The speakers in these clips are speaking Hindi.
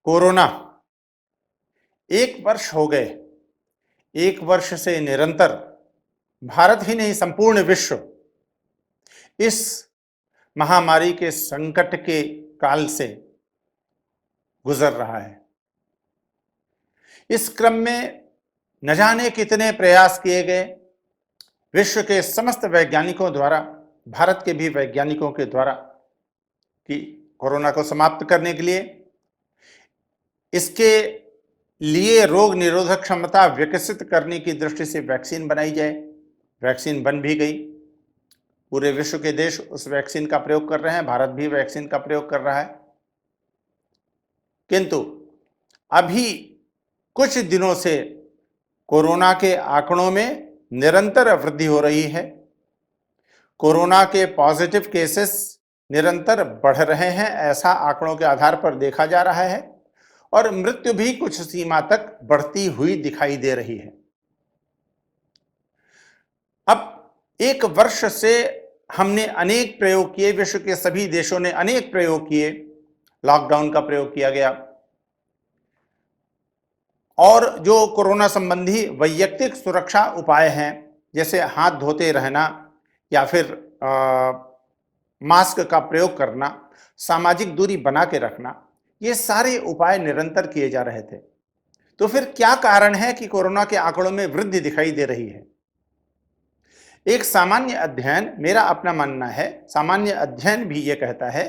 कोरोना 1 वर्ष हो गए। 1 वर्ष से निरंतर भारत ही नहीं संपूर्ण विश्व इस महामारी के संकट के काल से गुजर रहा है। इस क्रम में न जाने कितने प्रयास किए गए विश्व के समस्त वैज्ञानिकों द्वारा, भारत के भी वैज्ञानिकों के द्वारा, कि कोरोना को समाप्त करने के लिए, इसके लिए रोग निरोधक क्षमता विकसित करने की दृष्टि से वैक्सीन बनाई जाए। वैक्सीन बन भी गई। पूरे विश्व के देश उस वैक्सीन का प्रयोग कर रहे हैं, भारत भी वैक्सीन का प्रयोग कर रहा है। किंतु अभी कुछ दिनों से कोरोना के आंकड़ों में निरंतर वृद्धि हो रही है। कोरोना के पॉजिटिव केसेस निरंतर बढ़ रहे हैं, ऐसा आंकड़ों के आधार पर देखा जा रहा है, और मृत्यु भी कुछ सीमा तक बढ़ती हुई दिखाई दे रही है। अब 1 वर्ष से हमने अनेक प्रयोग किए, विश्व के सभी देशों ने अनेक प्रयोग किए। लॉकडाउन का प्रयोग किया गया, और जो कोरोना संबंधी वैयक्तिक सुरक्षा उपाय हैं, जैसे हाथ धोते रहना या फिर मास्क का प्रयोग करना, सामाजिक दूरी बना के रखना, ये सारे उपाय निरंतर किए जा रहे थे। तो फिर क्या कारण है कि कोरोना के आंकड़ों में वृद्धि दिखाई दे रही है? एक सामान्य अध्ययन, मेरा अपना मानना है, सामान्य अध्ययन भी ये कहता है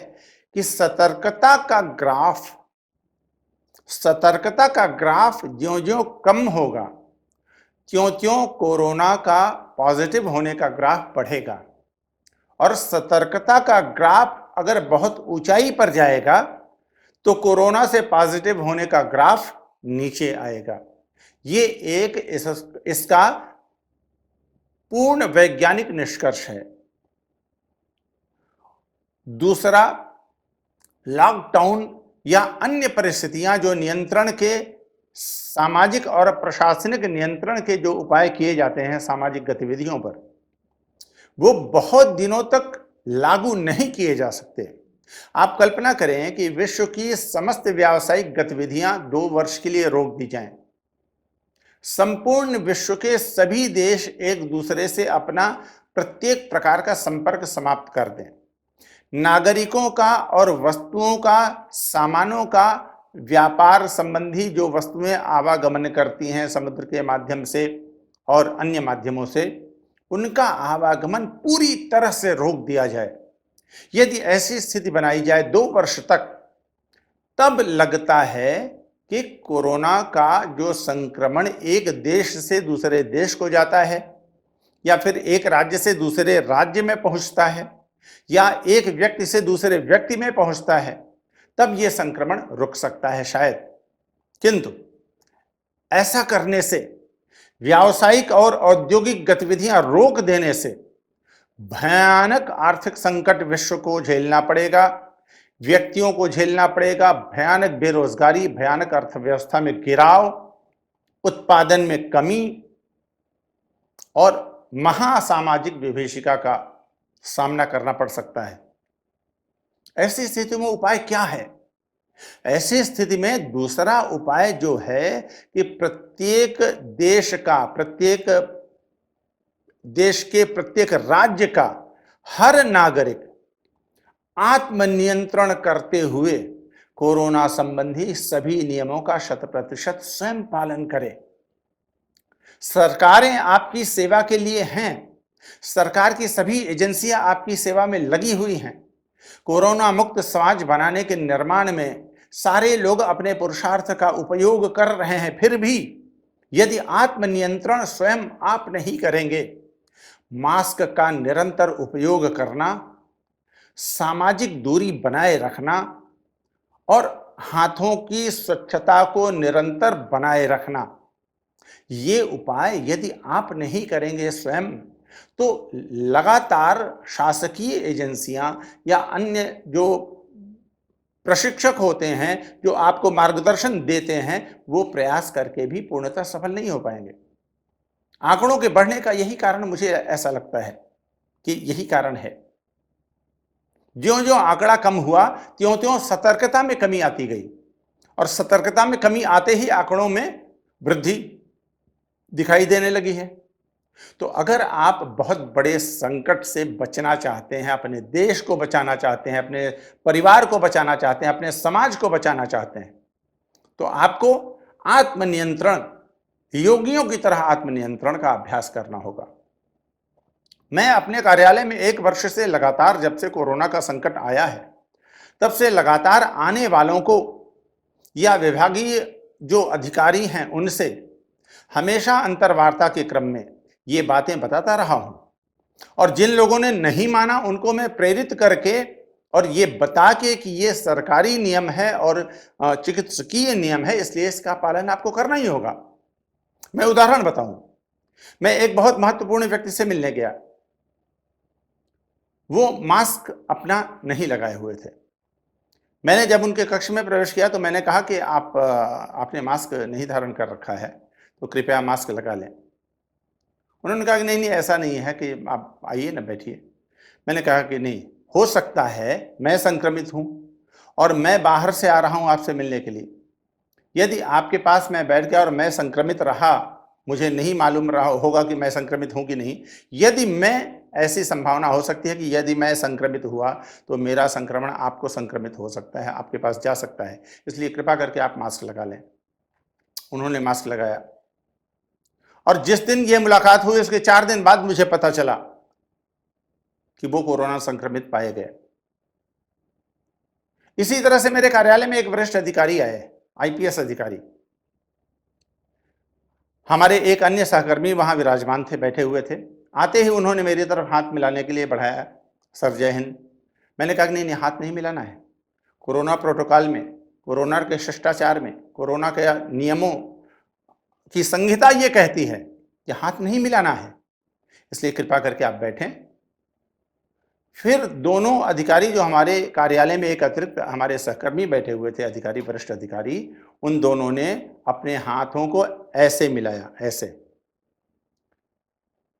कि सतर्कता का ग्राफ ज्यों-ज्यों कम होगा, त्यों-त्यों कोरोना का पॉजिटिव होने का ग्राफ बढ़ेगा। और सतर्कता का ग्राफ अगर बहुत ऊंचाई पर जाएगा तो कोरोना से पॉजिटिव होने का ग्राफ नीचे आएगा। ये एक इसका पूर्ण वैज्ञानिक निष्कर्ष है। दूसरा, लॉकडाउन या अन्य परिस्थितियां जो नियंत्रण के, सामाजिक और प्रशासनिक नियंत्रण के जो उपाय किए जाते हैं सामाजिक गतिविधियों पर, वो बहुत दिनों तक लागू नहीं किए जा सकते। आप कल्पना करें कि विश्व की समस्त व्यावसायिक गतिविधियां 2 वर्ष के लिए रोक दी जाएं। संपूर्ण विश्व के सभी देश एक दूसरे से अपना प्रत्येक प्रकार का संपर्क समाप्त कर दें। नागरिकों का और वस्तुओं का, सामानों का व्यापार संबंधी जो वस्तुएं आवागमन करती हैं समुद्र के माध्यम से और अन्य माध्यमों से, उनका आवागमन पूरी तरह से रोक दिया जाए। यदि ऐसी स्थिति बनाई जाए 2 वर्ष तक, तब लगता है कि कोरोना का जो संक्रमण एक देश से दूसरे देश को जाता है, या फिर एक राज्य से दूसरे राज्य में पहुंचता है, या एक व्यक्ति से दूसरे व्यक्ति में पहुंचता है, तब यह संक्रमण रुक सकता है शायद। किंतु ऐसा करने से, व्यावसायिक और औद्योगिक गतिविधियां रोक देने से भयानक आर्थिक संकट विश्व को झेलना पड़ेगा, व्यक्तियों को झेलना पड़ेगा, भयानक बेरोजगारी, भयानक अर्थव्यवस्था में गिराव, उत्पादन में कमी और महासामाजिक विभीषिका का सामना करना पड़ सकता है। ऐसी स्थिति में उपाय क्या है? ऐसी स्थिति में दूसरा उपाय जो है कि प्रत्येक देश के प्रत्येक राज्य का हर नागरिक आत्मनियंत्रण करते हुए कोरोना संबंधी सभी नियमों का 100% स्वयं पालन करे। सरकारें आपकी सेवा के लिए हैं। सरकार की सभी एजेंसियां आपकी सेवा में लगी हुई हैं। कोरोना मुक्त समाज बनाने के निर्माण में सारे लोग अपने पुरुषार्थ का उपयोग कर रहे हैं। फिर भी यदि आत्मनियंत्रण स्वयं आप नहीं करेंगे, मास्क का निरंतर उपयोग करना, सामाजिक दूरी बनाए रखना और हाथों की स्वच्छता को निरंतर बनाए रखना, ये उपाय यदि आप नहीं करेंगे स्वयं, तो लगातार शासकीय एजेंसियां या अन्य जो प्रशिक्षक होते हैं, जो आपको मार्गदर्शन देते हैं, वो प्रयास करके भी पूर्णतः सफल नहीं हो पाएंगे। आंकड़ों के बढ़ने का यही कारण, मुझे ऐसा लगता है कि यही कारण है। ज्यों-ज्यों आंकड़ा कम हुआ, त्यों-त्यों सतर्कता में कमी आती गई, और सतर्कता में कमी आते ही आंकड़ों में वृद्धि दिखाई देने लगी है। तो अगर आप बहुत बड़े संकट से बचना चाहते हैं, अपने देश को बचाना चाहते हैं, अपने परिवार को बचाना चाहते हैं, अपने समाज को बचाना चाहते हैं, तो आपको आत्मनियंत्रण, योगियों की तरह आत्मनियंत्रण का अभ्यास करना होगा। मैं अपने कार्यालय में 1 वर्ष से लगातार, जब से कोरोना का संकट आया है, तब से लगातार आने वालों को या विभागीय जो अधिकारी हैं उनसे हमेशा अंतर्वार्ता के क्रम में ये बातें बताता रहा हूं। और जिन लोगों ने नहीं माना उनको मैं प्रेरित करके और ये बता के कि ये सरकारी नियम है और चिकित्सकीय नियम है, इसलिए इसका पालन आपको करना ही होगा। मैं उदाहरण बताऊं, मैं एक बहुत महत्वपूर्ण व्यक्ति से मिलने गया। वो मास्क अपना नहीं लगाए हुए थे। मैंने जब उनके कक्ष में प्रवेश किया तो मैंने कहा कि आपने मास्क नहीं धारण कर रखा है, तो कृपया मास्क लगा लें। उन्होंने कहा कि नहीं नहीं, ऐसा नहीं है, कि आप आइए ना, बैठिए। मैंने कहा कि नहीं, हो सकता है मैं संक्रमित हूं और मैं बाहर से आ रहा हूं आपसे मिलने के लिए। यदि आपके पास मैं बैठ गया और मैं संक्रमित रहा, मुझे नहीं मालूम रहा होगा कि मैं संक्रमित हूं कि नहीं। यदि मैं, ऐसी संभावना हो सकती है कि यदि मैं संक्रमित हुआ तो मेरा संक्रमण आपको संक्रमित हो सकता है, आपके पास जा सकता है, इसलिए कृपा करके आप मास्क लगा लें। उन्होंने मास्क लगाया और जिस दिन ये मुलाकात हुई उसके 4 दिन बाद मुझे पता चला कि वो कोरोना संक्रमित पाए गए। इसी तरह से मेरे कार्यालय में एक वरिष्ठ अधिकारी आए, आईपीएस अधिकारी। हमारे एक अन्य सहकर्मी वहां विराजमान थे, बैठे हुए थे। आते ही उन्होंने मेरी तरफ हाथ मिलाने के लिए बढ़ाया, सर जय हिंद। मैंने कहा कि नहीं नहीं, हाथ नहीं मिलाना है। कोरोना प्रोटोकॉल में, कोरोना के शिष्टाचार में, कोरोना के नियमों की संहिता ये कहती है कि हाथ नहीं मिलाना है, इसलिए कृपा करके आप बैठें। फिर दोनों अधिकारी जो हमारे कार्यालय में एक अतिरिक्त हमारे सहकर्मी बैठे हुए थे, अधिकारी, वरिष्ठ अधिकारी, उन दोनों ने अपने हाथों को ऐसे मिलाया, ऐसे।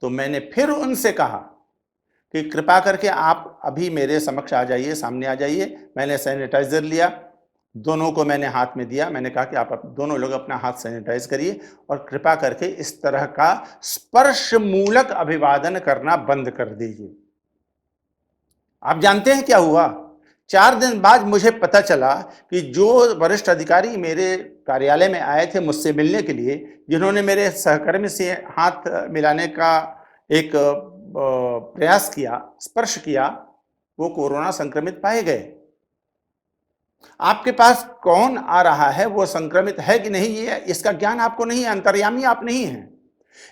तो मैंने फिर उनसे कहा कि कृपा करके आप अभी मेरे समक्ष आ जाइए, सामने आ जाइए। मैंने सैनिटाइजर लिया, दोनों को मैंने हाथ में दिया। मैंने कहा कि आप दोनों लोग अपना हाथ सैनिटाइज करिए और कृपा करके इस तरह का स्पर्श मूलक अभिवादन करना बंद कर दीजिए। आप जानते हैं क्या हुआ? 4 दिन बाद मुझे पता चला कि जो वरिष्ठ अधिकारी मेरे कार्यालय में आए थे मुझसे मिलने के लिए, जिन्होंने मेरे सहकर्मी से हाथ मिलाने का एक प्रयास किया, स्पर्श किया, वो कोरोना संक्रमित पाए गए। आपके पास कौन आ रहा है, वो संक्रमित है कि नहीं, ये इसका ज्ञान आपको नहीं है, अंतर्यामी आप नहीं हैं।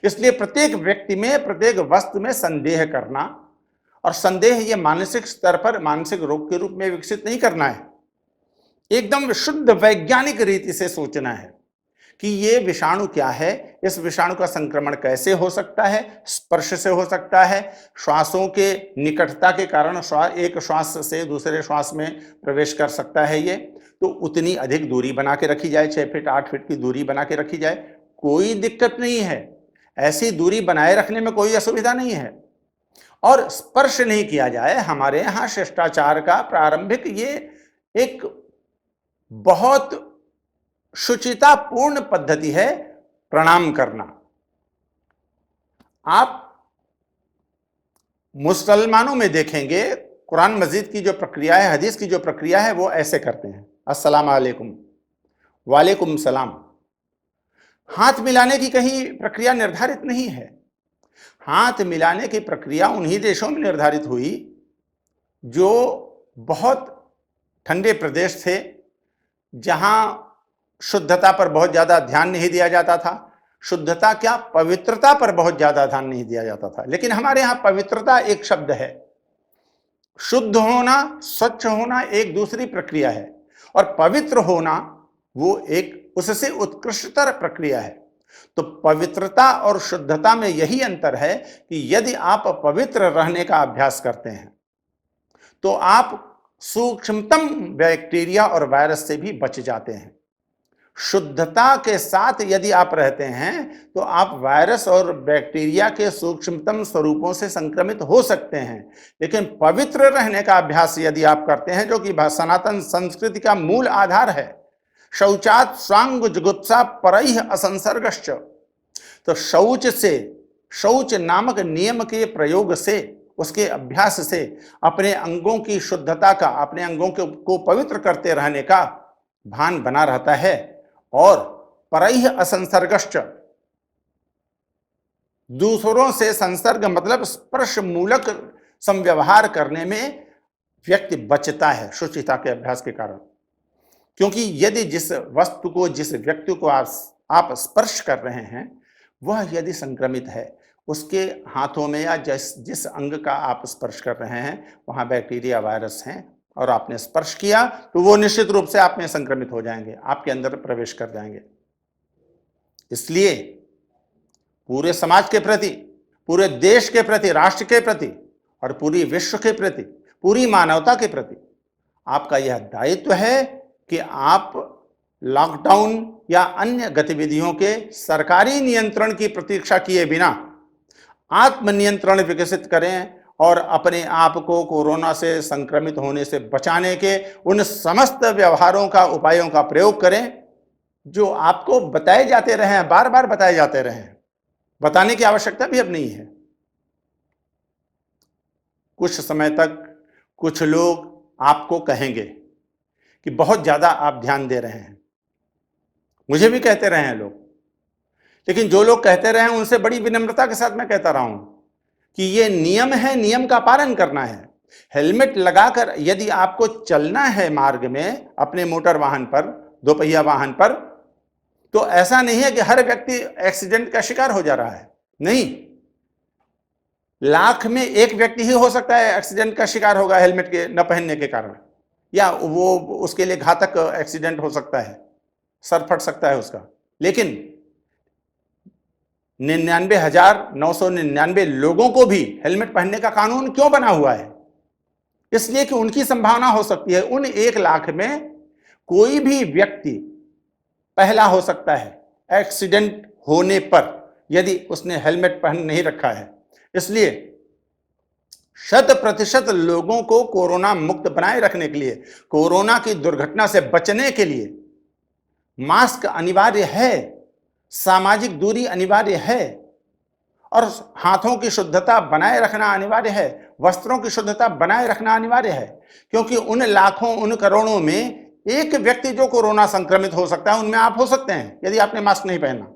इसलिए प्रत्येक व्यक्ति में, प्रत्येक वस्तु में संदेह करना, और संदेह ये मानसिक स्तर पर मानसिक रोग के रूप में विकसित नहीं करना है। एकदम शुद्ध वैज्ञानिक रीति से सोचना है कि ये विषाणु क्या है, इस विषाणु का संक्रमण कैसे हो सकता है। स्पर्श से हो सकता है, श्वासों के निकटता के कारण एक श्वास से दूसरे श्वास में प्रवेश कर सकता है ये। तो उतनी अधिक दूरी बना के रखी जाए, 6 फीट 8 फीट की दूरी बना के रखी जाए, कोई दिक्कत नहीं है। ऐसी दूरी बनाए रखने में कोई असुविधा नहीं है। और स्पर्श नहीं किया जाए। हमारे यहाँ शिष्टाचार का प्रारंभिक ये एक बहुत शुचितापूर्ण पद्धति है, प्रणाम करना। आप मुसलमानों में देखेंगे, कुरान मजीद की जो प्रक्रिया है, हदीस की जो प्रक्रिया है, वो ऐसे करते हैं, अस्सलाम वालेकुम, वालेकुम सलाम। हाथ मिलाने की कहीं प्रक्रिया निर्धारित नहीं है। हाथ मिलाने की प्रक्रिया उन्हीं देशों में निर्धारित हुई जो बहुत ठंडे प्रदेश थे, जहां शुद्धता पर बहुत ज्यादा ध्यान नहीं दिया जाता था। शुद्धता क्या, पवित्रता पर बहुत ज्यादा ध्यान नहीं दिया जाता था। लेकिन हमारे यहां पवित्रता एक शब्द है, शुद्ध होना, स्वच्छ होना एक दूसरी प्रक्रिया है, और पवित्र होना वो एक उससे उत्कृष्टतर प्रक्रिया है। तो पवित्रता और शुद्धता में यही अंतर है कि यदि आप पवित्र रहने का अभ्यास करते हैं तो आप सूक्ष्मतम बैक्टीरिया और वायरस से भी बच जाते हैं। शुद्धता के साथ यदि आप रहते हैं तो आप वायरस और बैक्टीरिया के सूक्ष्मतम स्वरूपों से संक्रमित हो सकते हैं। लेकिन पवित्र रहने का अभ्यास यदि आप करते हैं, जो कि सनातन संस्कृति का मूल आधार है, शौचात् स्वांग जुगुप्सा परैः असंसर्गश्च। तो शौच नामक नियम के प्रयोग से, उसके अभ्यास से अपने अंगों की शुद्धता का, अपने अंगों को पवित्र करते रहने का भान बना रहता है। और परैः असंसर्गश्च, दूसरों से संसर्ग मतलब स्पर्श मूलक संव्यवहार करने में व्यक्ति बचता है शुचिता के अभ्यास के कारण। क्योंकि यदि जिस वस्तु को, जिस व्यक्ति को आप स्पर्श कर रहे हैं, वह यदि संक्रमित है, उसके हाथों में या जिस अंग का आप स्पर्श कर रहे हैं वहां बैक्टीरिया, वायरस हैं, और आपने स्पर्श किया तो वो निश्चित रूप से आप में संक्रमित हो जाएंगे, आपके अंदर प्रवेश कर जाएंगे। इसलिए पूरे समाज के प्रति, पूरे देश के प्रति, राष्ट्र के प्रति और पूरी विश्व के प्रति, पूरी मानवता के प्रति आपका यह दायित्व है कि आप लॉकडाउन या अन्य गतिविधियों के सरकारी नियंत्रण की प्रतीक्षा किए बिना आत्मनियंत्रण विकसित करें और अपने आप को कोरोना से संक्रमित होने से बचाने के उन समस्त व्यवहारों का, उपायों का प्रयोग करें जो आपको बताए जाते रहे हैं, बार बार बताए जाते रहे हैं। बताने की आवश्यकता भी अब नहीं है। कुछ समय तक कुछ लोग आपको कहेंगे कि बहुत ज्यादा आप ध्यान दे रहे हैं, मुझे भी कहते रहे हैं लोग, लेकिन जो लोग कहते रहे हैं उनसे बड़ी विनम्रता के साथ मैं कहता रहा हूं कि ये नियम है, नियम का पालन करना है। हेलमेट लगाकर यदि आपको चलना है मार्ग में, अपने मोटर वाहन पर, दोपहिया वाहन पर, तो ऐसा नहीं है कि हर व्यक्ति एक्सीडेंट का शिकार हो जा रहा है। नहीं, लाख में एक व्यक्ति ही हो सकता है एक्सीडेंट का शिकार होगा हेलमेट के न पहनने के कारण, या वो उसके लिए घातक एक्सीडेंट हो सकता है, सर फट सकता है उसका। लेकिन 99,999 लोगों को भी हेलमेट पहनने का कानून क्यों बना हुआ है? इसलिए कि उनकी संभावना हो सकती है, उन 1 लाख में कोई भी व्यक्ति पहला हो सकता है एक्सीडेंट होने पर, यदि उसने हेलमेट पहन नहीं रखा है। इसलिए 100% लोगों को कोरोना मुक्त बनाए रखने के लिए, कोरोना की दुर्घटना से बचने के लिए मास्क अनिवार्य है, सामाजिक दूरी अनिवार्य है, और हाथों की शुद्धता बनाए रखना अनिवार्य है, वस्त्रों की शुद्धता बनाए रखना अनिवार्य है। क्योंकि उन लाखों, उन करोड़ों में एक व्यक्ति जो कोरोना संक्रमित हो सकता है, उनमें आप हो सकते हैं यदि आपने मास्क नहीं पहना।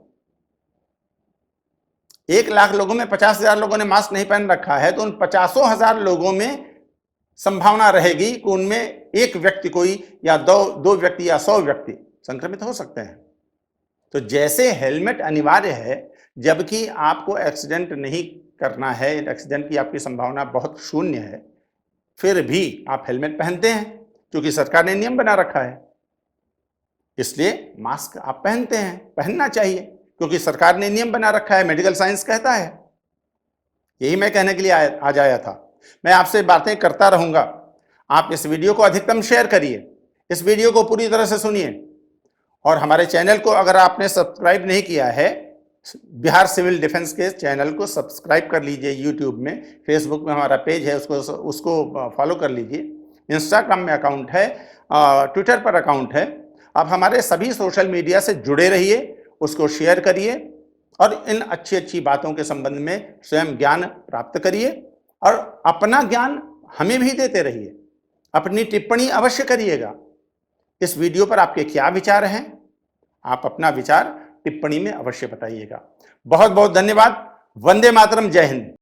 1 लाख लोगों में 50,000 लोगों ने मास्क नहीं पहन रखा है, तो उन 50,000 लोगों में संभावना रहेगी कि उनमें एक व्यक्ति कोई, या दो व्यक्ति या 100 व्यक्ति संक्रमित हो सकते हैं। तो जैसे हेलमेट अनिवार्य है, जबकि आपको एक्सीडेंट नहीं करना है, एक्सीडेंट की आपकी संभावना बहुत शून्य है, फिर भी आप हेलमेट पहनते हैं क्योंकि सरकार ने नियम बना रखा है। इसलिए मास्क आप पहनते हैं, पहनना चाहिए क्योंकि सरकार ने नियम बना रखा है, मेडिकल साइंस कहता है। यही मैं कहने के लिए आज आया था। मैं आपसे बातें करता रहूंगा। आप इस वीडियो को अधिकतम शेयर करिए, इस वीडियो को पूरी तरह से सुनिए, और हमारे चैनल को अगर आपने सब्सक्राइब नहीं किया है, बिहार सिविल डिफेंस के चैनल को सब्सक्राइब कर लीजिए। यूट्यूब में, फेसबुक में हमारा पेज है, उसको फॉलो कर लीजिए। इंस्टाग्राम में अकाउंट है, ट्विटर पर अकाउंट है। आप हमारे सभी सोशल मीडिया से जुड़े रहिए, उसको शेयर करिए और इन अच्छी बातों के संबंध में स्वयं ज्ञान प्राप्त करिए, और अपना ज्ञान हमें भी देते रहिए। अपनी टिप्पणी अवश्य करिएगा। इस वीडियो पर आपके क्या विचार हैं? आप अपना विचार टिप्पणी में अवश्य बताइएगा। बहुत बहुत धन्यवाद। वंदे मातरम। जय हिंद।